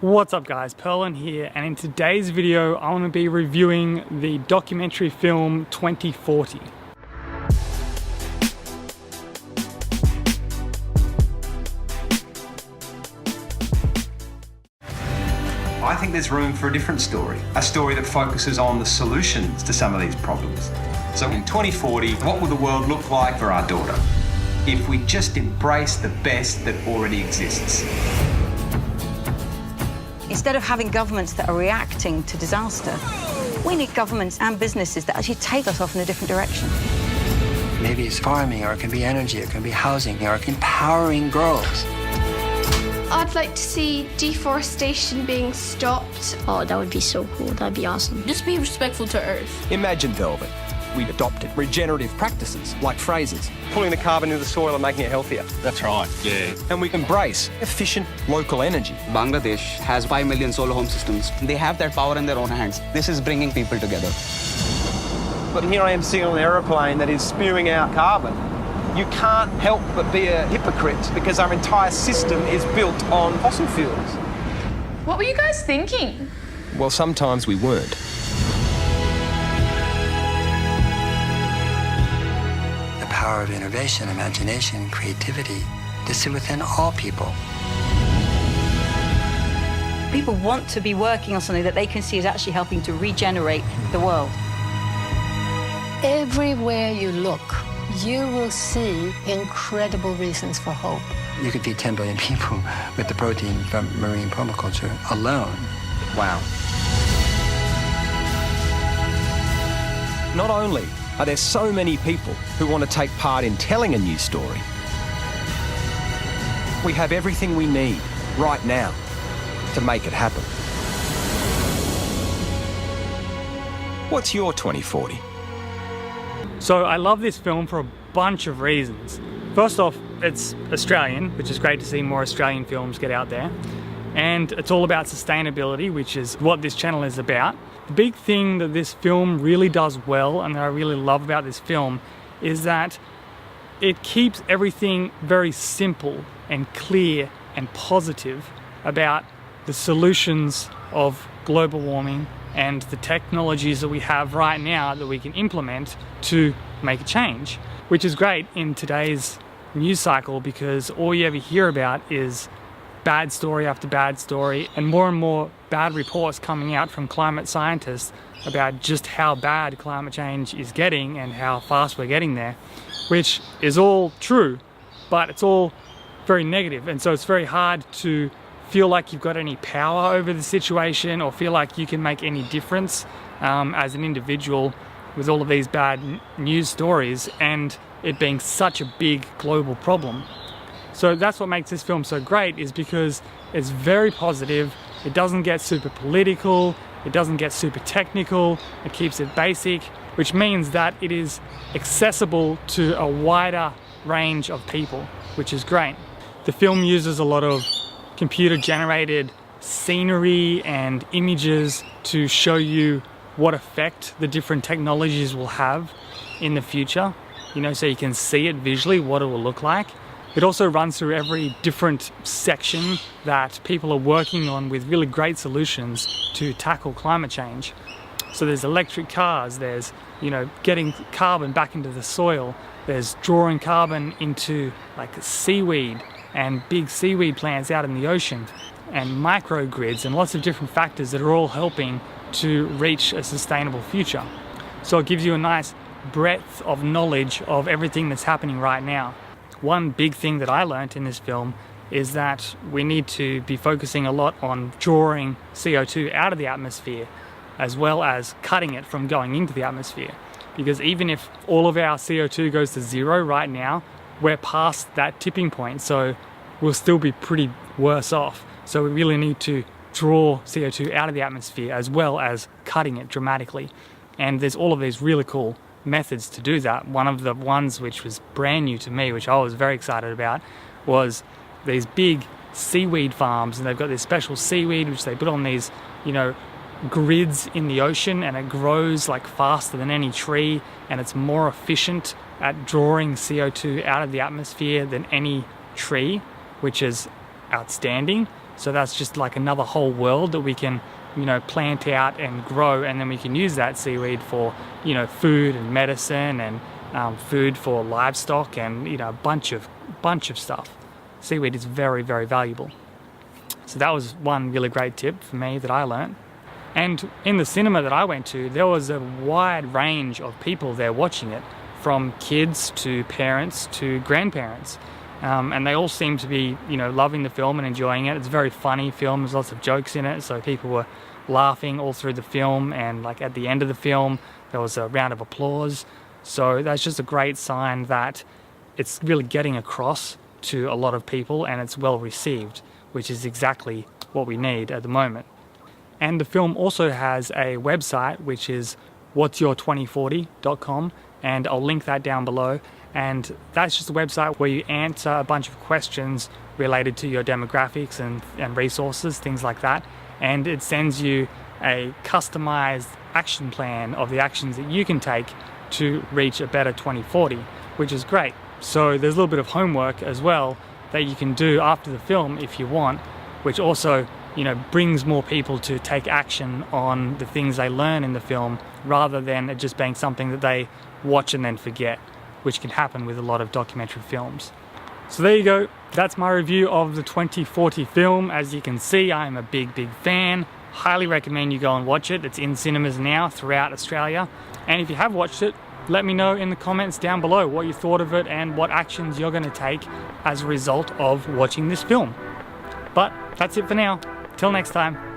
What's up guys, Perlin here, and in today's video I want to be reviewing the documentary film 2040. I think there's room for a different story, a story that focuses on the solutions to some of these problems. So in 2040, what will the world look like for our daughter if we just embrace the best that already exists? Instead of having governments that are reacting to disaster, we need governments and businesses that actually take us off in a different direction. Maybe it's farming, or it can be energy, it can be housing, or empowering girls. I'd like to see deforestation being stopped. Oh, that would be so cool. That'd be awesome. Just be respectful to Earth. Imagine velvet. We adopted regenerative practices like phrases, pulling the carbon into the soil and making it healthier. That's right, yeah. And we embrace efficient local energy. Bangladesh has 5 million solar home systems. They have that power in their own hands. This is bringing people together. But here I am sitting on an aeroplane that is spewing out carbon. You can't help but be a hypocrite because our entire system is built on fossil fuels. What were you guys thinking? Well, sometimes we weren't. The power of innovation, imagination, creativity, this is within all people. People want to be working on something that they can see is actually helping to regenerate the world. Everywhere you look, you will see incredible reasons for hope. You could feed 10 billion people with the protein from marine permaculture alone. Wow. Not only are there so many people who want to take part in telling a new story, we have everything we need right now to make it happen. What's your 2040? So I love this film for a bunch of reasons. First off, it's Australian, which is great to see more Australian films get out there. And it's all about sustainability, which is what this channel is about. The big thing that this film really does well, and that I really love about this film, is that it keeps everything very simple and clear and positive about the solutions of global warming and the technologies that we have right now that we can implement to make a change, which is great in today's news cycle because all you ever hear about is bad story after bad story and more bad reports coming out from climate scientists about just how bad climate change is getting and how fast we're getting there, which is all true, but it's all very negative, and so it's very hard to feel like you've got any power over the situation or feel like you can make any difference as an individual with all of these bad news stories and it being such a big global problem. So that's what makes this film so great, is because it's very positive, it doesn't get super political, it doesn't get super technical, it keeps it basic, which means that it is accessible to a wider range of people, which is great. The film uses a lot of computer-generated scenery and images to show you what effect the different technologies will have in the future, so you can see it visually, what it will look like. It also runs through every different section that people are working on with really great solutions to tackle climate change. So there's electric cars, there's getting carbon back into the soil, there's drawing carbon into like seaweed and big seaweed plants out in the ocean, and microgrids and lots of different factors that are all helping to reach a sustainable future. So it gives you a nice breadth of knowledge of everything that's happening right now. One big thing that I learned in this film is that we need to be focusing a lot on drawing CO2 out of the atmosphere as well as cutting it from going into the atmosphere. Because even if all of our CO2 goes to zero right now, we're past that tipping point, so we'll still be pretty worse off. So we really need to draw CO2 out of the atmosphere as well as cutting it dramatically. And there's all of these really cool methods to do that. One of the ones which was brand new to me, which I was very excited about, was these big seaweed farms, and they've got this special seaweed which they put on these, grids in the ocean, and it grows like faster than any tree, and it's more efficient at drawing CO2 out of the atmosphere than any tree, which is outstanding. So that's just like another whole world that we can, you know, plant out and grow, and then we can use that seaweed for, you know, food and medicine and food for livestock and, you know, a bunch of stuff. Seaweed is very, very valuable. So that was one really great tip for me that I learned. And in the cinema that I went to, there was a wide range of people there watching it, from kids to parents to grandparents. And they all seemed to be, you know, loving the film and enjoying it. It's a very funny film, there's lots of jokes in it, so people were laughing all through the film, and like at the end of the film, there was a round of applause. So that's just a great sign that it's really getting across to a lot of people and it's well received, which is exactly what we need at the moment. And the film also has a website, which is whatsyour2040.com, and I'll link that down below. And that's just a website where you answer a bunch of questions related to your demographics and resources, things like that. And it sends you a customized action plan of the actions that you can take to reach a better 2040, which is great. So there's a little bit of homework as well that you can do after the film if you want, which also, you know, brings more people to take action on the things they learn in the film, rather than it just being something that they watch and then forget, which can happen with a lot of documentary films. So there you go, that's my review of the 2040 film. As you can see, I'm a big fan. Highly recommend you go and watch it. It's in cinemas now throughout Australia. And if you have watched it, let me know in the comments down below what you thought of it and what actions you're going to take as a result of watching this film. But that's it for now. Till next time.